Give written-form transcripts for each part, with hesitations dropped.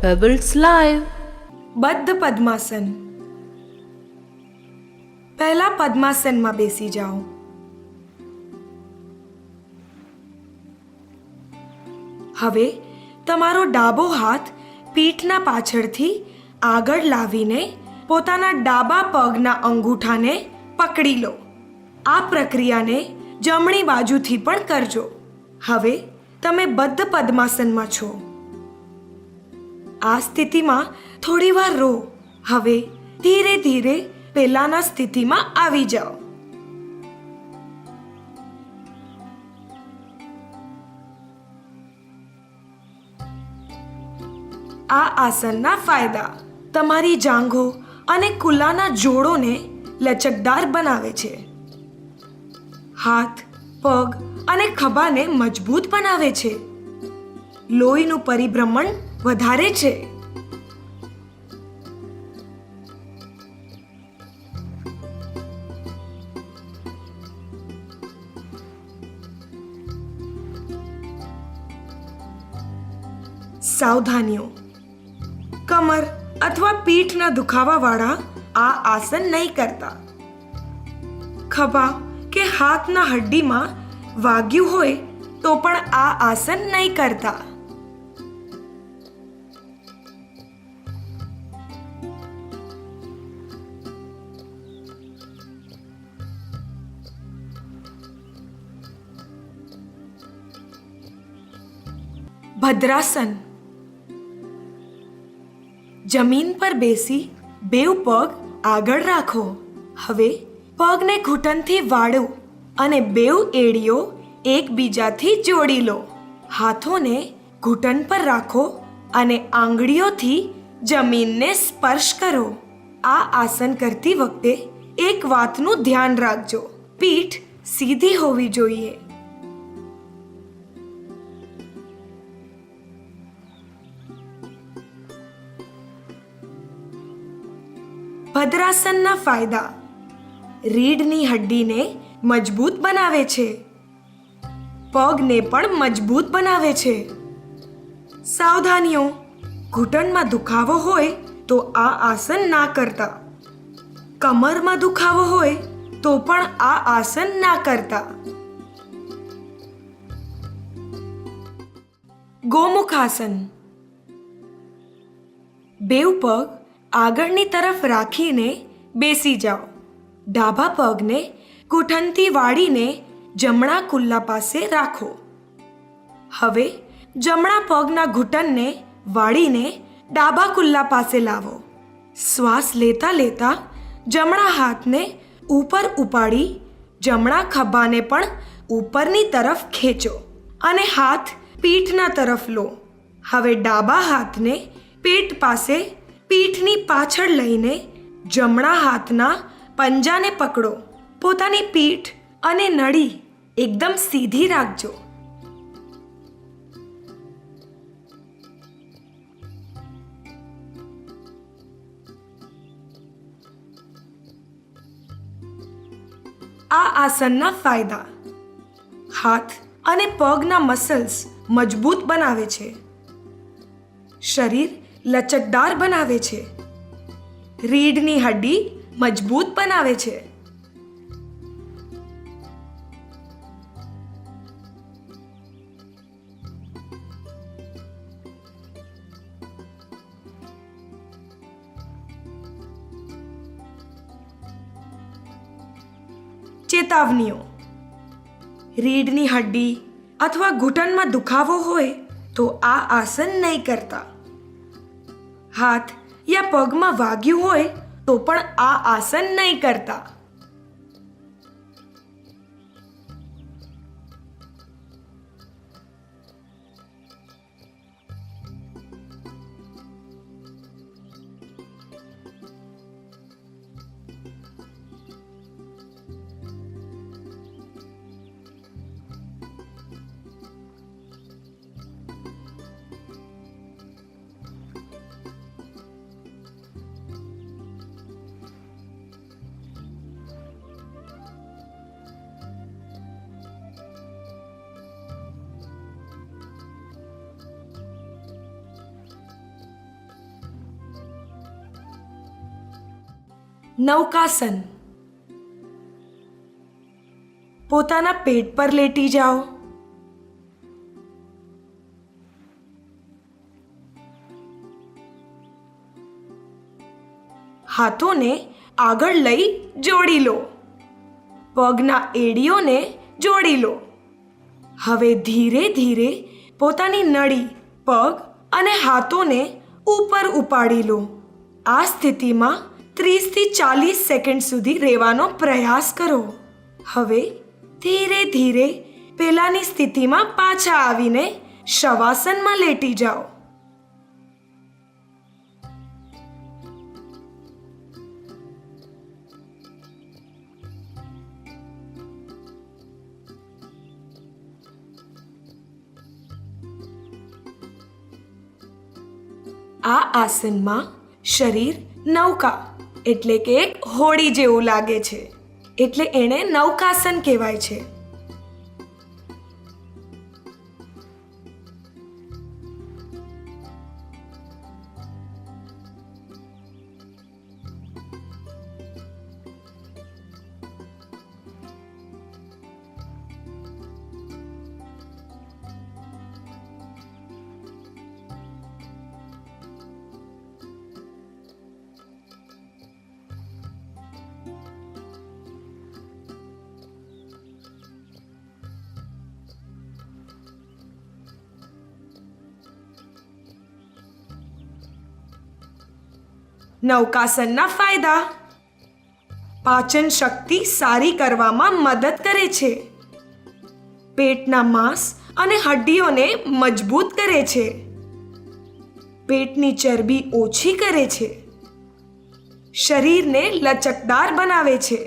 Pebbles Live. બદ્ધ પદ્માસન. પહેલા પદ્માસનમાં બેસી જાઓ. હવે તમારો ડાબો હાથ પીઠના પાછળથી આગળ લાવીને પોતાના ડાબા પગના અંગૂઠાને પકડી લો. આ પ્રક્રિયાને જમણી બાજુથી પણ કરજો. હવે તમે બદ્ધ પદ્માસનમાં છો. આ સ્થિતિમાં થોડી વાર રહો. હવે ધીરે ધીરે પહેલાના સ્થિતિમાં આવી જાઓ. આ આસનના ફાયદા: તમારી જાંઘો અને કુલ્લાના જોડોને લચકદાર બનાવે છે. હાથ, પગ અને ખભાને મજબૂત બનાવે છે. લોહીનું પરિભ્રમણ વધારે છે. સાવધાનીઓ: કમર અથવા પીઠના દુખાવાવાળા આ આસન નહીં કરતા. ખભા કે હાથના હડ્ડીમાં વાગ્યું હોય તો પણ આ આસન નહીં કરતા. ભદ્રાસન. જમીન પર બેસી બેઉ પગ આગળ રાખો. હવે પગને ઘૂંટણથી વાળો અને બેઉ એડીઓ એકબીજાથી જોડી લો. હાથોને ઘૂંટણ પર રાખો અને આંગળીઓથી જમીનને સ્પર્શ કરો. આ આસન કરતી વખતે એક વાતનું ધ્યાન રાખજો: પીઠ સીધી હોવી જોઈએ. ભદ્રાસનના ફાયદા: રીઢની હડ્ડીને મજબૂત બનાવે છે. પગને પણ મજબૂત બનાવે છે. સાવધાનીઓ: ઘૂંટણમાં દુખાવો હોય તો આ આસન ના કરતા. કમરમાં દુખાવો હોય તો પણ આ આસન ના કરતા. ગોમુખાસન. બેઉ પગ આગળની તરફ રાખીને બેસી જાઓ. ડાબા પગને ઘૂંટણથી વાળીને જમણા કુલ્લા પાસે રાખો. હવે જમણા પગના ઘૂંટણને વાળીને ડાબા કુલ્લા પાસે લાવો. શ્વાસ લેતા લેતા જમણા હાથને ઉપર ઉપાડી જમણા ખભાને પણ ઉપરની તરફ ખેંચો અને હાથ પીઠના તરફ લો. હવે ડાબા હાથને પેટ પાસે પીઠની પાછળ લઈને જમણા હાથના પંજાને પકડો. પોતાની પીઠ અને નળી એકદમ સીધી રાખજો. આ આસનના ફાયદા: હાથ અને પગના મસલ્સ મજબૂત બનાવે છે. શરીર લચકદાર બનાવે છે. રીઢની હડ્ડી મજબૂત બનાવે છે. ચેતવણીઓ: રીઢની હડ્ડી અથવા ઘૂંટણમાં દુખાવો હોય તો આ આસન નહીં કરતા. હાથ યા પગમાં વાગ્યું હોય તો પણ આ આસન નહીં કરતા. નૌકાસન. પોતાના પેટ પર લેટી જાઓ. હાથોને આગળ લઈ જોડી લો. પગના એડીઓને જોડી લો. હવે ધીરે ધીરે પોતાની નળી, પગ અને હાથોને ઉપર ઉપાડી લો. આ સ્થિતિમાં 30 થી 40 સેકન્ડ સુધી રહેવાનો પ્રયાસ કરો. હવે ધીરે ધીરે પહેલાની સ્થિતિમાં પાછા આવીને શવાસનમાં લેટી જાઓ. આ આસનમાં શરીર નૌકા એટલે કે એક હોડી જેવું લાગે છે, એટલે એને નૌકાસન કહેવાય છે. નૌકાસનના ફાયદા: પાચન શક્તિ સારી કરવામાં મદદ કરે છે. પેટના માંસ અને હડ્ડીઓને મજબૂત કરે છે. પેટની ચરબી ઓછી કરે છે. શરીરને લચકદાર બનાવે છે.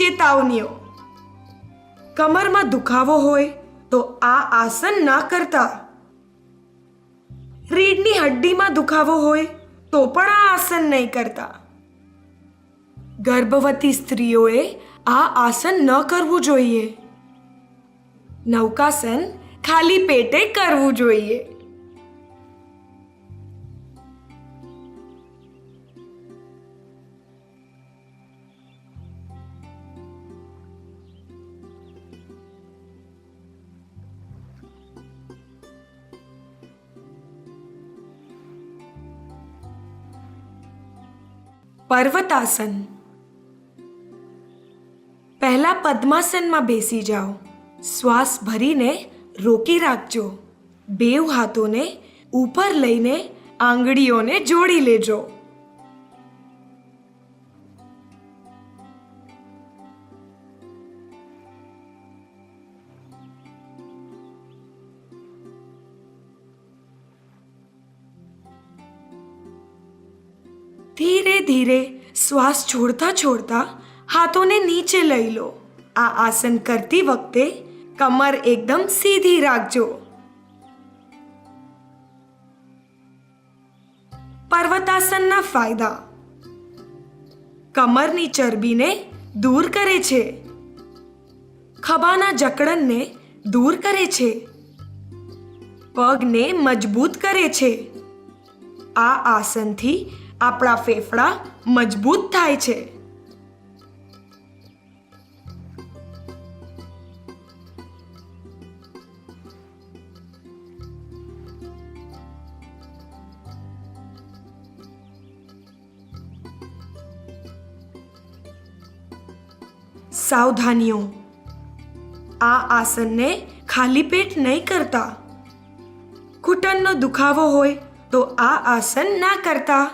ચેતવણીઓ: કમરમાં દુખાવો હોય તો આ આસન ના કરતા. રીઢની હડ્ડીમાં દુખાવો હોય તો પણ આ આસન નહીં કરતા. ગર્ભવતી સ્ત્રીઓએ આ આસન ન કરવું જોઈએ. નૌકાસન ખાલી પેટે કરવું જોઈએ. પર્વતાસન. પહેલા પદ્માસનમાં બેસી જાઓ. શ્વાસ ભરીને રોકી રાખજો. બેઉ હાથોને ઉપર લઈને આંગળીઓને જોડી લેજો. ધીરે ધીરે શ્વાસ છોડતા છોડતા હાથોને નીચે લઈ લો. આ આસન કરતી વખતે કમર એકદમ સીધી રાખજો. પર્વતાસનના ફાયદા: કમરની ચરબીને દૂર કરે છે. ખભાના જકડનને દૂર કરે છે. પગને મજબૂત કરે છે. આ આસનથી આપણા ફેફડા મજબૂત થાય છે. સાવધાનીઓ: આ આસનને ખાલી પેટ નહીં કરતા. ઘૂંટણનો દુખાવો હોય તો આ આસન ના કરતા.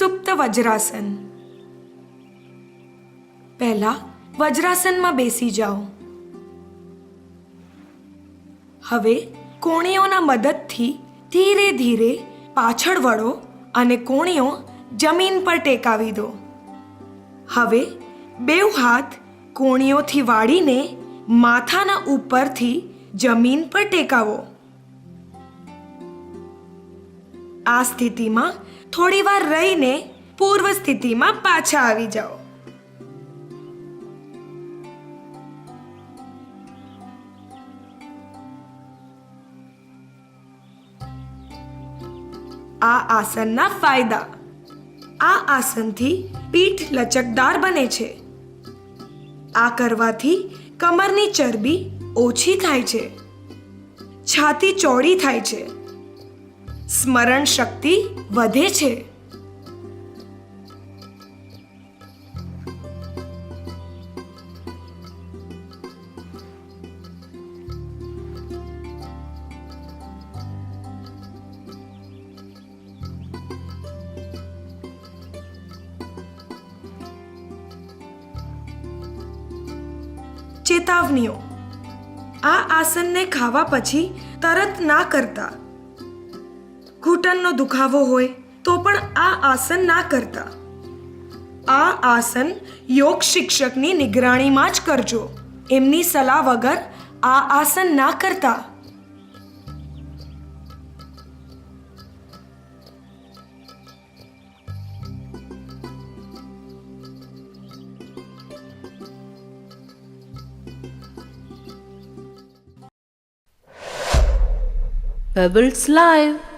સુપ્ત વજ્રાસન. પહેલા વજ્રાસનમાં બેસી જાઓ. હવે કોણીઓના મદદથી ધીરે ધીરે પાછળ વળો અને કોણીઓ જમીન પર ટેકાવી દો. હવે બેઉ હાથ કોણીઓથી વાળીને માથાના ઉપરથી જમીન પર ટેકાવો. આ સ્થિતિમાં થોડી વાર રહીને પૂર્વ સ્થિતિમાં પાછા આવી જાઓ. આ આસનના ફાયદા. આ આસનથી પીઠ લચકદાર બને છે. આ કરવાથી કમરની ચરબી ઓછી થાય છે, છાતી ચોડી થાય છે, સ્મરણ શક્તિ વધે છે. ચેતવણીઓ. આ આસનને ખાવા પછી તરત ના કરતા. ઘૂંટણનો દુખાવો હોય તો પણ આ આસન ના કરતા. આ આસન યોગ શિક્ષકની નિગરાણીમાં જ કરજો. એમની સલાહ વગર આ આસન ના કરતા. Pebbles Live.